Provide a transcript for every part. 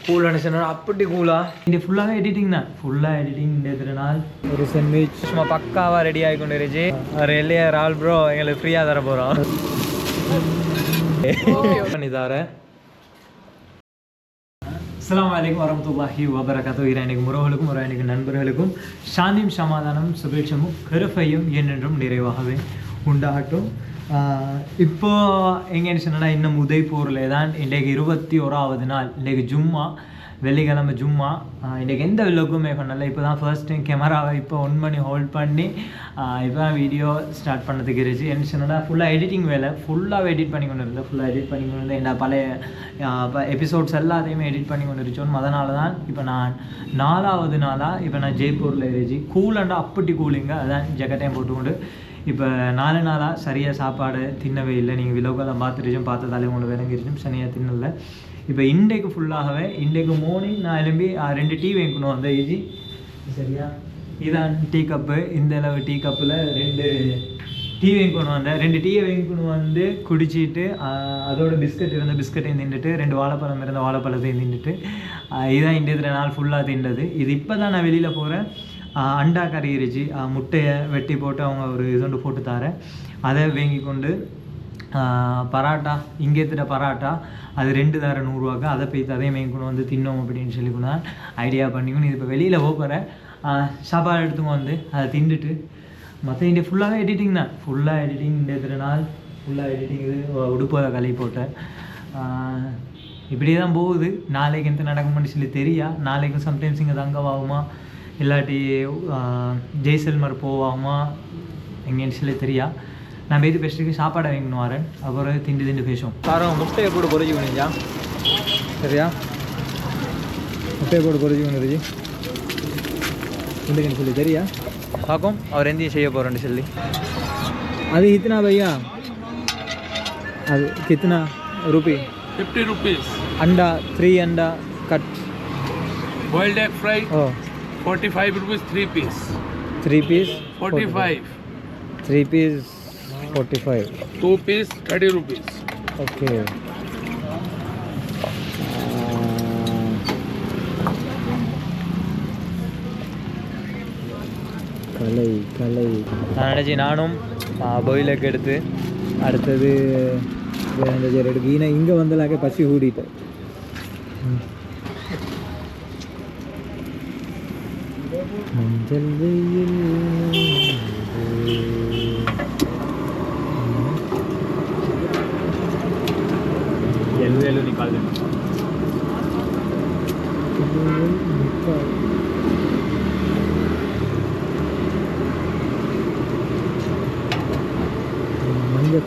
கூலான சொன்னால் அப்படி கூலா இங்கே ஃபுல்லாகவே எடிட்டிங் தான் ஃபுல்லாக எடிட்டிங் இந்த நாள் ஒரு சாண்ட்விச் சும்மா பக்காவாக ரெடி ஆகி கொண்டு இருந்துச்சு ஒரு எல்லையா ரால் ப்ரோ எங்களுக்கு ஃப்ரீயாக தர போகிறோம் பண்ணி தரேன். அஸ்ஸலாமு அலைக்கும் வரஹ்மத்துல்லாஹி வபரகாத்துஹு. இறைவனுக்கும் உறவுகளுக்கும் இறைவனுக்கும் நண்பர்களுக்கும் சாந்தியும் சமாதானம் சுபீட்சமும் கருப்பையும் என்றென்றும் நிறைவாகவே உண்டாகட்டும். இப்போ எங்கேன்னு சொன்னால் இன்னும் உதய்பூரில் தான் இன்றைக்கு 21வது நாள். இன்றைக்கு ஜும்மா, வெள்ளிக்கிழமை ஜும்மா. இன்றைக்கு எந்த விலோக்குமே பண்ணலை. இப்போ தான் ஃபர்ஸ்ட் டைம் கேமராவை இப்போ 1 மணி ஹோல்ட் பண்ணி இப்போ தான் வீடியோ ஸ்டார்ட் பண்ணதுக்கு இருந்துச்சு. என்ன சொன்னால் ஃபுல்லாக எடிட்டிங் வேலை ஃபுல்லாக எடிட் பண்ணி கொண்டு இருந்தேன். ஃபுல்லாக எடிட் பண்ணி கொண்டு இருந்தேன். என்ன பழைய எபிசோட்ஸ் எல்லாத்தையுமே எடிட் பண்ணி கொண்டு இருச்சோம். அதனால தான் இப்போ நான் 4வது நாளாக இப்போ நான் ஜெய்ப்பூரில் இருந்துச்சு. கூலண்டா அப்படி கூலிங்க, அதான் ஜெக்கட்டையும் போட்டுக்கொண்டு இப்போ 4 நாளாக சரியாக சாப்பாடு தின்னவே இல்லை. நீங்கள் விலோக்கெல்லாம் பார்த்துருச்சோம், பார்த்ததாலே உங்களுக்கு விளங்கிருச்சும் சரியாக தின்னலை. இப்போ இன்றைக்கு ஃபுல்லாகவே இன்றைக்கு மார்னிங் நான் எழும்பி 2 டீ வாங்கிக்கணும் அந்த ஏஜி சரியா. இதான் டீ கப்பு, இந்த அளவு டீ கப்பில் 2 டீ வாங்கிக்கணும். அந்த 2 டீயை வாங்கிக்கணும் வந்து குடிச்சிட்டு அதோட பிஸ்கட் இருந்த பிஸ்கட்டையும் தின்னுட்டு 2 வாழைப்பழம் இருந்த வாழைப்பழத்தையும் தின்னுட்டு இதுதான் இன்றைய நாள் ஃபுல்லாக தின்றது. இது இப்போ தான் நான் வெளியில் போகிறேன். அண்டா கறி இருந்துச்சு, முட்டையை வெட்டி போட்டு அவங்க ஒரு இதொண்டு போட்டு தரேன். அதை வாங்கி கொண்டு பராட்டா இங்கே எடுத்துகிட்ட பராட்டா அது 2 தர 100 ரூபாய்க்கு அதை போய் அதே வாங்கிக்கணும் வந்து தின்னோம் அப்படின்னு சொல்லிக்கணும் தான் ஐடியா பண்ணிக்கணும். இது இப்போ வெளியில் போகிறேன். சாப்பாடு எடுத்துங்க வந்து அதை தின்னுட்டு மற்ற இங்கே ஃபுல்லாகவே எடிட்டிங் தான். ஃபுல்லாக எடிட்டிங் இந்த நாள் ஃபுல்லாக எடிட்டிங். இது உடுப்பதை கழுவி போட்டேன். இப்படியே தான் போகுது. நாளைக்கு எந்த நடக்கும்னு சொல்லி தெரியா. நாளைக்கு சம்டைம்ஸ் இங்கே தங்கவாகுமா இல்லாட்டி ஜெய்சல்மர் போவாமா எங்கேன்னு சொல்லி தெரியா. நான் பேசி பேசிட்டு சாப்பாடை வாங்கணும் வரேன். அப்புறம் திண்டு பேசுவோம். காரம் முட்டையை போட்டு பொறிச்சிக்கணுஞ்சா சரியா. முட்டையை போட்டு பொறிச்சிக்கணும் இன்றைக்குன்னு சொல்லி தெரியா. பார்க்கும் அவர் எந்தையும் செய்ய போகிறேன்னு சொல்லி. அது கித்தனா பையா, அது கித்தனா ரூபி? 50 rupees. अंडा 3 अंडा cut Boiled egg fry. Oh. 45 rupees 3 piece. 3 piece 45. 3 piece 45. 2 piece 30 rupees. Okay. கலை நான் நினச்சி நானும் பாயிலுக்கு எடுத்து அடுத்தது எடுக்கு. ஈனா இங்கே வந்தலாக்க பசி கூடிட்டேன். மஞ்சள் வெயில் எல்லு நிக்கால் மஞ்சள்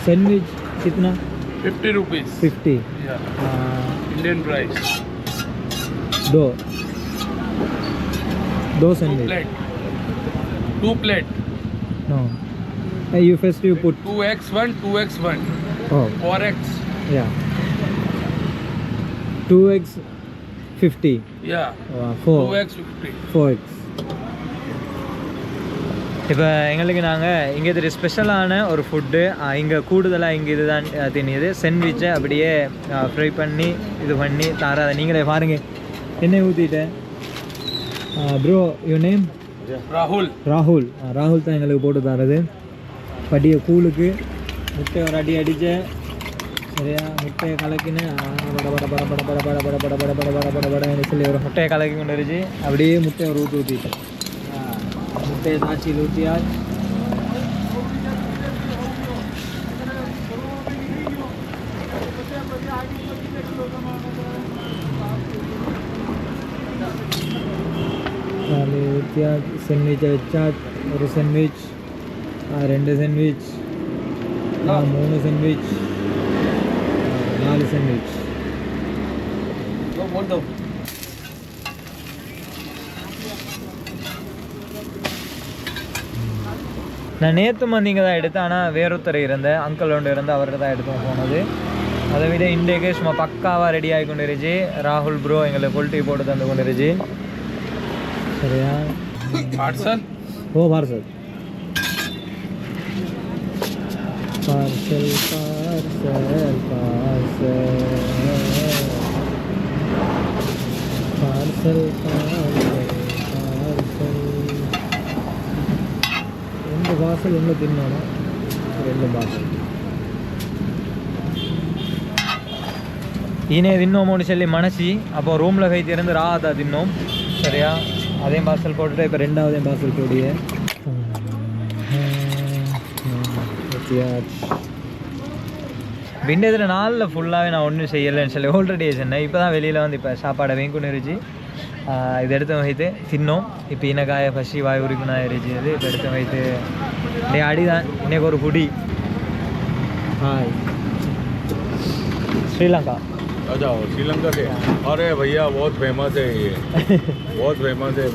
सैंडविच कितना? 50 rupees. 50. Yeah. Indian rice. दो sandwich. 2 plate. No. You first you put 2x1, 2x1. Oh. 4x. Yeah. 2x 50. Yeah. 2x 50. 4x. இப்போ எங்களுக்கு நாங்கள் இங்கே இது ஸ்பெஷலான ஒரு ஃபுட்டு. இங்கே கூடுதலாக இங்கே இது தான் திணியுது. சாண்ட்விட்சை அப்படியே ஃப்ரை பண்ணி இது பண்ணி தர. அதை நீங்களே பாருங்கள். எண்ணெய் ஊற்றிட்டேன். Bro your name? ராகுல். ராகுல் தான் எங்களுக்கு போட்டு தரது. படிய கூழுக்கு முட்டை ஒரு அடி அடித்தேன் சரியா. முட்டையை கலக்கினேன். பட சொல்லி ஒரு முட்டையை கலக்கி கொண்டு வந்துச்சு. அப்படியே முட்டையை ஒரு ஊற்றிட்டேன். முட்டையை சாட்சியில் ஊற்றியா சாண்ட்விச் வச்சா ஒரு சாண்ட்விச், 2 சாண்ட்விச், 3 சாண்ட்விச், 4 சாண்ட்விச். நான் நேற்று வந்து இங்கே தான் எடுத்தேன், ஆனால் வேறொருத்தர் இருந்தேன், அங்கிள் ஒன்று இருந்து அவர்கிட்ட தான் எடுத்து போனது. அதை விட இன்றைக்கு சும்மா பக்காவாக ரெடி ஆகி கொண்டிருச்சு. ராகுல் ப்ரோ எங்களுக்கு ஃபுல் டீ போட்டு தந்து கொண்டிருச்சு. சரியா? Parcel? Oh parcel parcel parcel parcel parcel parcel. 2 parcel ஒன்று தின்னோம், 2 பார்சல் ఈయనే తిన్నోమని చెల్లి మనసి அப்போ ரூமில் கை திறந்து ராதா தின்னோம். சரியா? அதையும் பார்சல் போட்டுட்டு இப்போ 2வது பார்சல் போடியே. விண்டேதில் நாளில் ஃபுல்லாகவே நான் ஒன்றும் செய்யலைன்னு சொல்லி ஆல்ரெடி சொன்னேன். இப்போ தான் வெளியில் வந்து இப்போ சாப்பாடை வேங்குன்னு இருந்துச்சு. இது எடுத்து வைத்து தின்னோம். இப்போ இனக்காய பசி வாய் உரிக்குன்னா இருந்துச்சு. இது இப்போ எடுத்து வைத்து டே அடிதான் இன்னைக்கு ஒரு குடி. ஹாய் श्रीलंका. जाओ श्रीलंका से. अरे भैया बहुत फेमस है ये. बहुत फेमस है.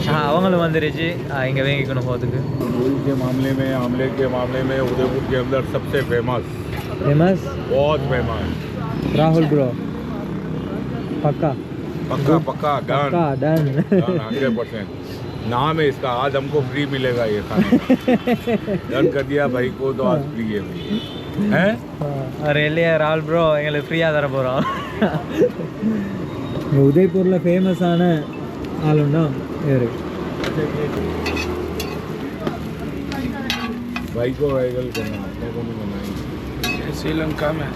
हाँ அவங்களும் வந்துருச்சு இங்கே வேங்கிக்கணும் போகிறதுக்கு. दूध के मामले में, आमलेट के मामले में उदयपुर के अंदर सबसे फेमस. बहुत फेमस. राहुल ब्रो पक्का पक्का पक्का डन 100%. नाम है इसका. आज हमको फ्री मिलेगा ये खाना. डन कर दिया भाई को, तो आज फ्री है भाई. हैं? अरे இல்லையா ராகுல் ப்ரோ எங்களுக்கு ஃப்ரீயாக தர போகிறோம். உதய்பூரில் ஃபேமஸான ஆளுன்னா வேறு भाई को वायरल करना, अपने को नहीं करना. श्रीलंका में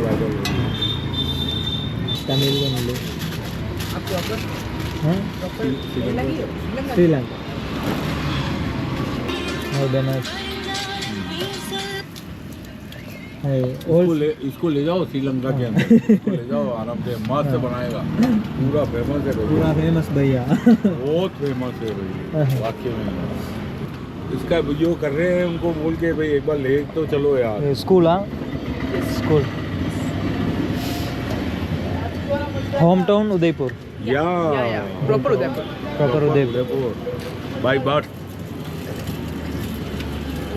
वायरल तमिल में मिले. हाँ श्रीलंका. इसको ले जाओ श्रीलंका के अंदर. इसको ले जाओ आराम से, मस्त बनाएगा. पूरा फेमस है भाई. पूरा फेमस भैया. बहुत फेमस है भाई वाकई में. इसका जो कर रहे हैं उनको बोल के भाई एक बार ले तो चलो यार. स्कूल. हाँ स्कूल. Home town Udaipur. या proper Udaipur by birth.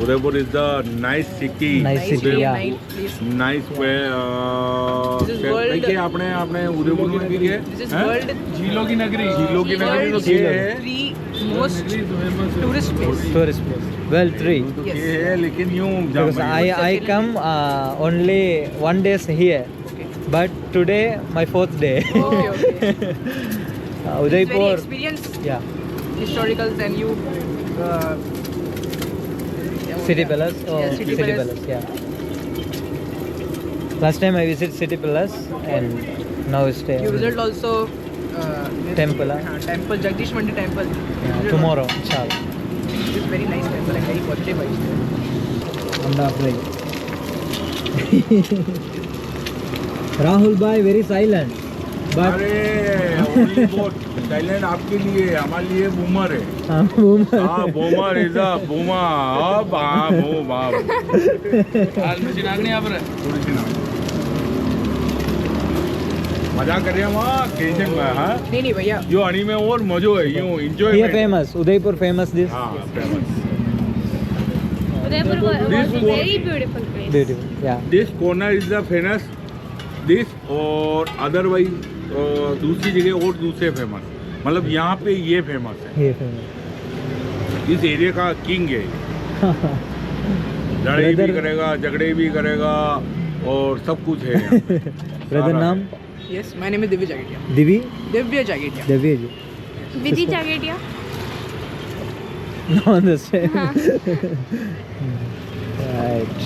Udaipur is the nice city. Nice way. देखिए आपने उदयपुर में भी है. झीलों की नगरी. झीलों की नगरी तो ये है. Most tourist place. Well, 3. तो ये है, लेकिन यूँ Because I come only 1 day here, but today my 4th day. Okay. Udaipur. Very experienced. Yeah. Historicals and you. City Palace. Oh, Yeah, City Palace. Yeah. Last time I visit City Palace and now stay. You visit also. Temple. Temple Jagdish Mandi Temple. Yeah, tomorrow, inshallah. It's very nice temple and very positive vibes there. I'm not afraid. Rahul bhai very silent. But अरे only boat. Thailand आपके लिए, हमारे लिए boomer है. हाँ boomer is a boomer. हाँ boomer. आज मुझे नागनी आप रहे. मजा कर रहे हैं वहाँ टेंशन में. हाँ नहीं भैया. जो हनी में और मजो है यूँ enjoy. here famous Udaipur famous this. हाँ famous. Udaipur was very beautiful place. Beautiful. Yeah. This corner is the famous. This और otherwise दूसरी जगह और दूसरे फेमस. मतलब यहाँ पे ये फेमस है. Here famous. इस एरिया का किंग है. लड़ाई भी करेगा, झगड़े भी करेगा और सब कुछ है. Brother नाम? Yes, my name is Divya Jagetia. Divya Jagetia. Divya ji. Vidhi Jagetia. No understand. Right.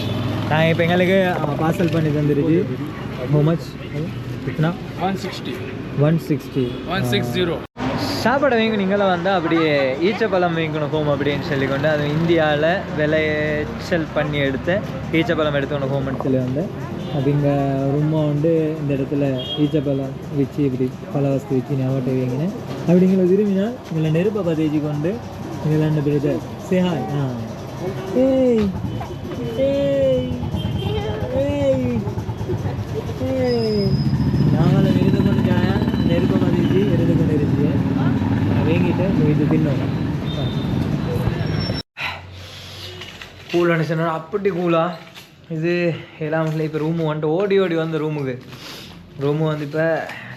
நான் இப்போ எங்களுக்கு பார்சல் பண்ணி தந்துருச்சு. How much? कितना? 160. 160. 160. சாப்பாடு வாங்கணும் இங்கே வந்தால் அப்படியே ஈச்சப்பழம் வாங்கணும் ஹோம் அப்படின்னு சொல்லிக்கொண்டு அது இந்தியாவில் விளைச்சல் பண்ணி எடுத்த ஈச்சப்பழம் எடுத்துக்கணும் ஹோம்னு சொல்லி வந்து அப்போ இங்கே ரொம்ப வந்து இந்த இடத்துல ஈச்சப்பழம் வச்சு இப்படி பல வஸ்து வச்சு ஞாபகம் வைங்கன்னு அப்படிங்கிற விரும்பினா இதில் நெருப்பை பற்றி கொண்டு இதில் என்ன பேர் சேஹாய் ஏய் ஏய் ஏய் ஏய் நாங்களும் விருது கொண்டு ஜாயா நெருப்பை பற்றி விருது கொண்டு இருந்துச்சு வேங்கிட்டு இது தின்னோம் கூல் அனுப்பிச்சா அப்படி கூலா இது எல்லாம் இப்போ ரூமு வந்துட்டு ஓடி ஓடி வந்த ரூமு வந்து இப்போ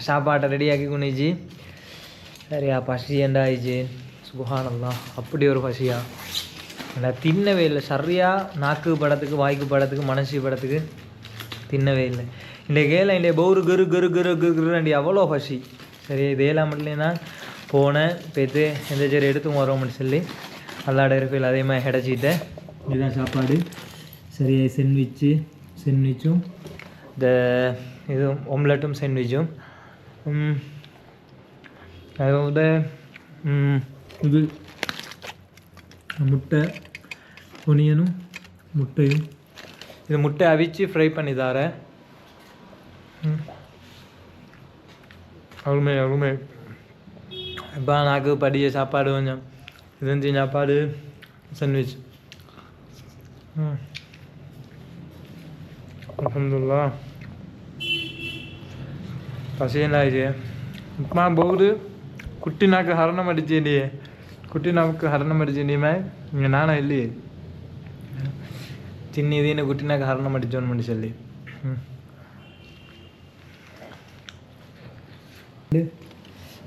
சாப்பாட்டை ரெடியாக்கி கொண்டுச்சு சரியா பசி ஏண்டாயிடுச்சு சுபஹானல்லாஹ் அப்படி ஒரு பசியா நான் தின்னவே இல்லை சரியாக நாக்கு படத்துக்கு வாய்க்கு படத்துக்கு மனசு படத்துக்கு தின்னவே இல்லை இன்றைக்கு ஏலாம் இன்றைய பௌரு கரு கரு கரு கருண்டி அவ்வளோ பசி சரி இது ஏலாம் மட்டும் தான் போனேன் போய்த்து எந்த சரி எடுத்து வரோம்னு சொல்லி அல்லாட இருக்கையில் அதே மாதிரி ஹெடச்சிட்டேன் இதுதான் சாப்பாடு சரியா சென்விச்சும் இந்த இது ஒம்லெட்டும் சென்விச்சும் அதாவது இது முட்டை ஒனியனும் முட்டையும் இது முட்டை அவிச்சு ஃப்ரை பண்ணி தரேன் அருமை இப்போ நாக்கு படிய சாப்பாடு கொஞ்சம் இது சாப்பாடு சாண்ட்விச் அல்ஹம்துலில்லாஹ் பசியனாயிடுச்சு உப்புமா போகுது குட்டி நாக்கு ஹரணம் அடிச்சேன்டி குட்டி நாக்கு ஹரணம் அடிச்சேன்டிமே இங்கே நானும் இல்லையே சின்ன இதுன்னு குட்டி நாக்கு ஹரணம் அடிச்சோன்னு சொல்லி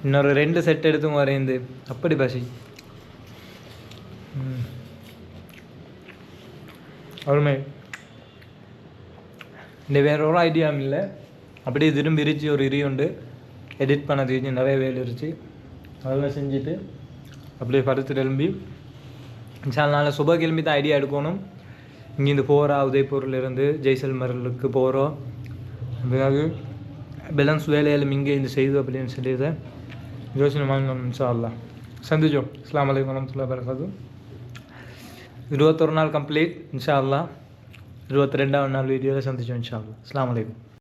இன்னொரு 2 செட் எடுத்தும் வரைந்து அப்படி பசி அருமை இந்த வேற ஒரு ஐடியாவும் இல்லை அப்படியே திரும்பி இருச்சு ஒரு உண்டு எடிட் பண்ண தெரிஞ்சு நிறைய வேலை இருந்துச்சு அதெல்லாம் செஞ்சுட்டு அப்படியே படுத்து எழும்பி சில நாள் சுப கிளம்பி தான் ஐடியா எடுக்கணும் இங்கேருந்து போகிறா உதய்பூர்லேருந்து ஜெய்சல்மருக்கு போகிறோம் அதுக்காக பேலன்ஸ் வேலையில் இங்கே இந்த செய்து அப்படின்னு சொல்லியதை யோசனை வாங்கணும் இன்ஷா அல்லாஹ் சந்திச்சோம். அஸ்ஸலாமு அலைக்கும் வரஹ்மத்துல்லாஹி வபரகாத்துஹு. 21 நாள் கம்ப்ளீட் இன்ஷா அல்லாஹ். 22வது நாள் வீடியோவில் சந்திச்சோம் இன்ஷா அல்லாஹ். அஸ்ஸலாமு அலைக்கும்.